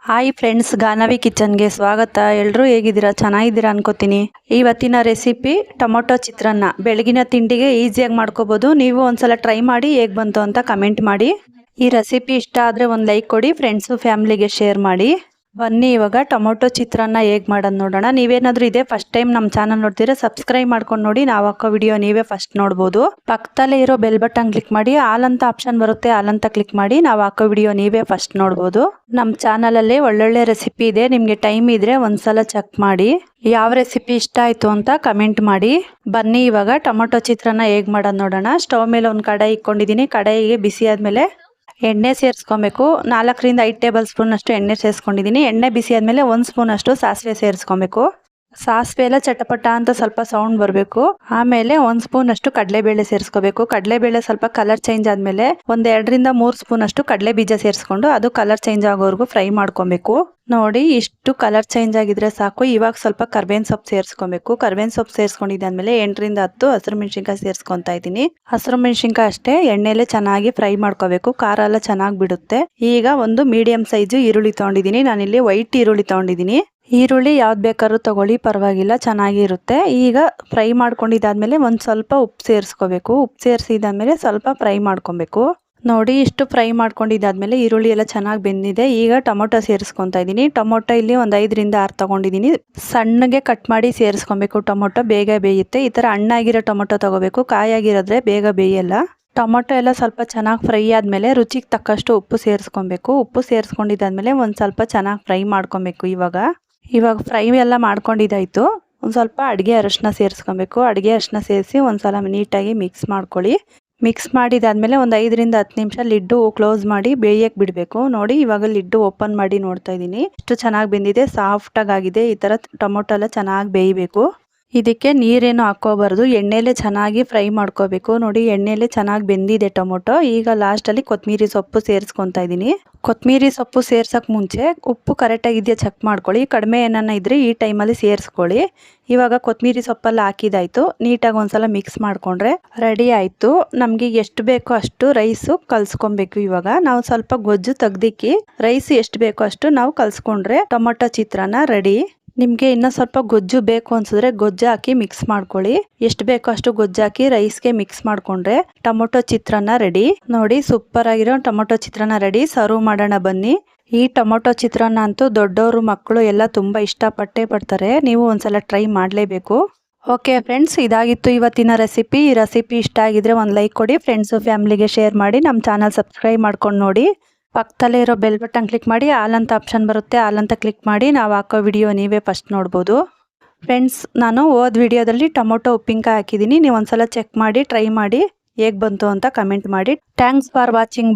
Hi friends, Ganavi ಕಿಚನ್ಗೆ ಸ್ವಾಗತ. ಎಲ್ಲರೂ ಹೇಗಿದ್ದೀರಾ? ಚೆನ್ನಾಗಿದ್ದೀರಾ ಅನ್ಕೋತೀನಿ. ಇವತ್ತಿನ ರೆಸಿಪಿ ಟೊಮೊಟೊ ಚಿತ್ರಾನ್ನ. ಬೆಳಗಿನ ತಿಂಡಿಗೆ ಈಸಿಯಾಗಿ ಮಾಡ್ಕೋಬೋದು. ನೀವು ಒಂದ್ಸಲ ಟ್ರೈ ಮಾಡಿ ಹೇಗೆ ಬಂತು ಅಂತ ಕಮೆಂಟ್ ಮಾಡಿ. ಈ ರೆಸಿಪಿ ಇಷ್ಟ ಆದರೆ ಒಂದು ಲೈಕ್ ಕೊಡಿ, ಫ್ರೆಂಡ್ಸು ಫ್ಯಾಮಿಲಿಗೆ ಶೇರ್ ಮಾಡಿ. ಬನ್ನಿ ಇವಾಗ ಟೊಮೊಟೊ ಚಿತ್ರಾನ್ನ ಹೇಗೆ ಮಾಡೋದು ನೋಡೋಣ. ನೀವೇನಾದರೂ ಇದೇ ಫಸ್ಟ್ ಟೈಮ್ ನಮ್ಮ ಚಾನಲ್ ನೋಡ್ತೀರಾ ಸಬ್ಸ್ಕ್ರೈಬ್ ಮಾಡ್ಕೊಂಡು ನೋಡಿ. ನಾವು ಹಾಕೋ ವಿಡಿಯೋ ನೀವೇ ಫಸ್ಟ್ ನೋಡ್ಬೋದು. ಪಕ್ಕದಲ್ಲೇ ಇರೋ ಬೆಲ್ ಬಟನ್ ಕ್ಲಿಕ್ ಮಾಡಿ, ಆಲ್ ಅಂತ ಆಪ್ಷನ್ ಬರುತ್ತೆ, ಆಲ್ ಅಂತ ಕ್ಲಿಕ್ ಮಾಡಿ. ನಾವು ಹಾಕೋ ವಿಡಿಯೋ ನೀವೇ ಫಸ್ಟ್ ನೋಡ್ಬೋದು. ನಮ್ಮ ಚಾನಲಲ್ಲಿ ಒಳ್ಳೊಳ್ಳೆ ರೆಸಿಪಿ ಇದೆ, ನಿಮಗೆ ಟೈಮ್ ಇದ್ರೆ ಒಂದ್ಸಲ ಚೆಕ್ ಮಾಡಿ. ಯಾವ ರೆಸಿಪಿ ಇಷ್ಟ ಆಯಿತು ಅಂತ ಕಮೆಂಟ್ ಮಾಡಿ. ಬನ್ನಿ ಇವಾಗ ಟೊಮೊಟೊ ಚಿತ್ರಾನ್ನ ಹೇಗೆ ಮಾಡೋದು ನೋಡೋಣ. ಸ್ಟವ್ ಮೇಲೆ ಒಂದು ಕಡಾಯಿ ಇಟ್ಕೊಂಡಿದ್ದೀನಿ. ಕಡಾಯಿಗೆ ಬಿಸಿ ಆದಮೇಲೆ ಎಣ್ಣೆ ಸೇರಿಸ್ಕೊಬೇಕು. 4 ರಿಂದ 5 ಟೇಬಲ್ ಸ್ಪೂನ್ ಅಷ್ಟು ಎಣ್ಣೆ ಸೇರಿಸ್ಕೊಂಡಿದ್ದೀನಿ. ಎಣ್ಣೆ ಬಿಸಿ ಆದಮೇಲೆ 1 ಸ್ಪೂನ್ ಅಷ್ಟು ಸಾಸಿವೆ ಸೇರಿಸ್ಕೊಬೇಕು. ಸಾಸಿವೆ ಎಲ್ಲ ಚಟಪಟ ಅಂತ ಸ್ವಲ್ಪ ಸೌಂಡ್ ಬರಬೇಕು. ಆಮೇಲೆ 1 ಸ್ಪೂನ್ ಅಷ್ಟು ಕಡಲೆಬೇಳೆ ಸೇರಿಸ್ಕೋಬೇಕು. ಕಡಲೆಬೇಳೆ ಸ್ವಲ್ಪ ಕಲರ್ ಚೇಂಜ್ ಆದಮೇಲೆ 1-2 ರಿಂದ 3 ಸ್ಪೂನ್ ಅಷ್ಟು ಕಡಲೆ ಬೀಜ ಸೇರಿಸ್ಕೊಂಡು ಅದು ಕಲರ್ ಚೇಂಜ್ ಆಗೋವರೆಗೂ ಫ್ರೈ ಮಾಡ್ಕೊಬೇಕು. ನೋಡಿ, ಇಷ್ಟು ಕಲರ್ ಚೇಂಜ್ ಆಗಿದ್ರೆ ಸಾಕು. ಇವಾಗ ಸ್ವಲ್ಪ ಕರ್ಬೇವಿನ ಸೊಪ್ಪು ಸೇರಿಸ್ಕೊಬೇಕು. ಕರ್ಬೇವಿನ ಸೊಪ್ಪು ಸೇರಿಸ್ಕೊಂಡಿದ್ದಾದ್ಮೇಲೆ 8 ರಿಂದ 10 ಹಸಿರು ಮೆಣಸಿನ್ಕಾಯಿ ಸೇರಿಸ್ಕೊತಾ ಇದ್ದೀನಿ. ಹಸಿರು ಮೆಣಸಿನ್ಕಾಯಿ ಅಷ್ಟೇ ಎಣ್ಣೆಲೆ ಚೆನ್ನಾಗಿ ಫ್ರೈ ಮಾಡ್ಕೋಬೇಕು. ಖಾರ ಎಲ್ಲ ಚೆನ್ನಾಗಿ ಬಿಡುತ್ತೆ. ಈಗ ಒಂದು ಮೀಡಿಯಂ ಸೈಜು ಈರುಳ್ಳಿ ತೊಗೊಂಡಿದ್ದೀನಿ. ನಾನಿಲ್ಲಿ ವೈಟ್ ಈರುಳ್ಳಿ ತೊಗೊಂಡಿದ್ದೀನಿ. ಈರುಳ್ಳಿ ಯಾವ್ದು ಬೇಕಾದ್ರೂ ತಗೊಳ್ಳಿ, ಪರವಾಗಿಲ್ಲ, ಚೆನ್ನಾಗಿರುತ್ತೆ. ಈಗ ಫ್ರೈ ಮಾಡ್ಕೊಂಡಿದ್ದಾದ್ಮೇಲೆ ಒಂದು ಸ್ವಲ್ಪ ಉಪ್ಪು ಸೇರಿಸ್ಕೋಬೇಕು. ಉಪ್ಪು ಸೇರಿಸಿದಾದ್ಮೇಲೆ ಸ್ವಲ್ಪ ಫ್ರೈ ಮಾಡ್ಕೊಬೇಕು. ನೋಡಿ, ಇಷ್ಟು ಫ್ರೈ ಮಾಡ್ಕೊಂಡಿದ್ದಾದ್ಮೇಲೆ ಈರುಳ್ಳಿ ಎಲ್ಲ ಚೆನ್ನಾಗಿ ಬೆಂದಿದೆ. ಈಗ ಟೊಮೊಟೊ ಸೇರಿಸ್ಕೊತಾ ಇದ್ದೀನಿ. ಟೊಮೊಟೊ ಇಲ್ಲಿ ಒಂದು 5 ರಿಂದ 6 ತೊಗೊಂಡಿದ್ದೀನಿ. ಸಣ್ಣಗೆ ಕಟ್ ಮಾಡಿ ಸೇರಿಸ್ಕೊಬೇಕು. ಟೊಮೊಟೊ ಬೇಗ ಬೇಯುತ್ತೆ. ಈ ಥರ ಹಣ್ಣಾಗಿರೋ ಟೊಮೊಟೊ ತಗೋಬೇಕು, ಕಾಯಾಗಿರೋದ್ರೆ ಬೇಗ ಬೇಯಲ್ಲ. ಟೊಮೊಟೊ ಎಲ್ಲ ಸ್ವಲ್ಪ ಚೆನ್ನಾಗಿ ಫ್ರೈ ಆದಮೇಲೆ ರುಚಿಗೆ ತಕ್ಕಷ್ಟು ಉಪ್ಪು ಸೇರಿಸ್ಕೊಬೇಕು. ಉಪ್ಪು ಸೇರಿಸ್ಕೊಂಡಿದ್ದಾದ್ಮೇಲೆ ಒಂದು ಸ್ವಲ್ಪ ಚೆನ್ನಾಗಿ ಫ್ರೈ ಮಾಡ್ಕೊಬೇಕು. ಇವಾಗ ಫ್ರೈ ಎಲ್ಲ ಮಾಡ್ಕೊಂಡಿದ್ದಾಯಿತು. ಒಂದು ಸ್ವಲ್ಪ ಅಡುಗೆ ಅರಿಶಿನ ಸೇರಿಸ್ಕೊಬೇಕು. ಅಡುಗೆ ಅರಿಶಿನ ಸೇರಿಸಿ ಒಂದು ಸಲ ನೀಟಾಗಿ ಮಿಕ್ಸ್ ಮಾಡ್ಕೊಳ್ಳಿ. ಮಿಕ್ಸ್ ಮಾಡಿದಾದ್ಮೇಲೆ ಒಂದು 5 ರಿಂದ 10 ನಿಮಿಷ ಲಿಡ್ಡು ಕ್ಲೋಸ್ ಮಾಡಿ ಬೇಯಕ್ಕೆ ಬಿಡಬೇಕು. ನೋಡಿ, ಇವಾಗ ಲಿಡ್ಡು ಓಪನ್ ಮಾಡಿ ನೋಡ್ತಾ ಇದ್ದೀನಿ. ಎಷ್ಟು ಚೆನ್ನಾಗಿ ಬೆಂದಿದೆ, ಸಾಫ್ಟಾಗಿ ಆಗಿದೆ. ಈ ಥರ ಟೊಮೊಟೊ ಎಲ್ಲ ಚೆನ್ನಾಗಿ ಬೇಯಬೇಕು. ಇದಕ್ಕೆ ನೀರೇನು ಹಾಕೋಬಾರ್ದು, ಎಣ್ಣೆಲೆ ಚೆನ್ನಾಗಿ ಫ್ರೈ ಮಾಡ್ಕೋಬೇಕು. ನೋಡಿ, ಎಣ್ಣೆಲೆ ಚೆನ್ನಾಗಿ ಬೆಂದಿದೆ ಟೊಮೊಟೊ. ಈಗ ಲಾಸ್ಟಲ್ಲಿ ಕೊತ್ತಂಬರಿ ಸೊಪ್ಪು ಸೇರಿಸ್ಕೊತಾ ಇದ್ದೀನಿ. ಕೊತ್ತಂಬರಿ ಸೊಪ್ಪು ಸೇರ್ಸೋಕ್ಕೆ ಮುಂಚೆ ಉಪ್ಪು ಕರೆಕ್ಟಾಗಿದೆಯಾ ಚೆಕ್ ಮಾಡ್ಕೊಳ್ಳಿ. ಕಡಿಮೆ ಏನನ್ನ ಇದ್ದರೆ ಈ ಟೈಮಲ್ಲಿ ಸೇರಿಸ್ಕೊಳ್ಳಿ. ಇವಾಗ ಕೊತ್ತಂಬರಿ ಸೊಪ್ಪೆಲ್ಲ ಹಾಕಿದಾಯಿತು. ನೀಟಾಗಿ ಒಂದ್ಸಲ ಮಿಕ್ಸ್ ಮಾಡಿಕೊಂಡ್ರೆ ರೆಡಿ ಆಯಿತು. ನಮಗೆ ಎಷ್ಟು ಬೇಕೋ ಅಷ್ಟು ರೈಸು ಕಲಿಸ್ಕೊಬೇಕು. ಇವಾಗ ನಾವು ಸ್ವಲ್ಪ ಗೊಜ್ಜು ತೆಗ್ದಿಕ್ಕಿ ರೈಸ್ ಎಷ್ಟು ಬೇಕೋ ಅಷ್ಟು ನಾವು ಕಲಿಸ್ಕೊಂಡ್ರೆ ಟೊಮೊಟೊ ಚಿತ್ರಾನ್ನ ರೆಡಿ. ನಿಮಗೆ ಇನ್ನೂ ಸ್ವಲ್ಪ ಗೊಜ್ಜು ಬೇಕು ಅನ್ಸಿದ್ರೆ ಗೊಜ್ಜು ಹಾಕಿ ಮಿಕ್ಸ್ ಮಾಡ್ಕೊಳ್ಳಿ. ಎಷ್ಟು ಬೇಕೋ ಅಷ್ಟು ಗೊಜ್ಜು ಹಾಕಿ ರೈಸ್ಗೆ ಮಿಕ್ಸ್ ಮಾಡ್ಕೊಂಡ್ರೆ ಟೊಮೊಟೊ ಚಿತ್ರಾನ್ನ ರೆಡಿ. ನೋಡಿ, ಸೂಪರ್ ಆಗಿರೋ ಟೊಮೊಟೊ ಚಿತ್ರಾನ್ನ ರೆಡಿ. ಸರ್ವ್ ಮಾಡೋಣ ಬನ್ನಿ. ಈ ಟೊಮೊಟೊ ಚಿತ್ರಾನ್ನ ಅಂತೂ ದೊಡ್ಡವರು ಮಕ್ಕಳು ಎಲ್ಲ ತುಂಬ ಇಷ್ಟಪಟ್ಟೇ ಪಡ್ತಾರೆ. ನೀವು ಒಂದ್ಸಲ ಟ್ರೈ ಮಾಡಲೇಬೇಕು. ಓಕೆ ಫ್ರೆಂಡ್ಸ್, ಇದಾಗಿತ್ತು ಇವತ್ತಿನ ರೆಸಿಪಿ. ಈ ರೆಸಿಪಿ ಇಷ್ಟ ಆಗಿದ್ರೆ ಒಂದು ಲೈಕ್ ಕೊಡಿ, ಫ್ರೆಂಡ್ಸು ಫ್ಯಾಮಿಲಿಗೆ ಶೇರ್ ಮಾಡಿ. ನಮ್ಮ ಚಾನಲ್ ಸಬ್ಸ್ಕ್ರೈಬ್ ಮಾಡ್ಕೊಂಡು ನೋಡಿ. ಪಕ್ಕದಲ್ಲೇ ಇರೋ ಬೆಲ್ ಬಟನ್ ಕ್ಲಿಕ್ ಮಾಡಿ, ಆಲ್ ಅಂತ ಆಪ್ಷನ್ ಬರುತ್ತೆ, ಆಲ್ ಅಂತ ಕ್ಲಿಕ್ ಮಾಡಿ. ನಾವು ಹಾಕೋ ವಿಡಿಯೋ ನೀವೇ ಫಸ್ಟ್ ನೋಡ್ಬೋದು. ಫ್ರೆಂಡ್ಸ್, ನಾನು ಹೋದ ವಿಡಿಯೋದಲ್ಲಿ ಟೊಮೊಟೊ ಉಪ್ಪಿನಕಾಯಿ ಹಾಕಿದ್ದೀನಿ. ನೀವು ಒಂದ್ಸಲ ಚೆಕ್ ಮಾಡಿ ಟ್ರೈ ಮಾಡಿ ಹೇಗೆ ಬಂತು ಅಂತ ಕಮೆಂಟ್ ಮಾಡಿ. Thanks for watching.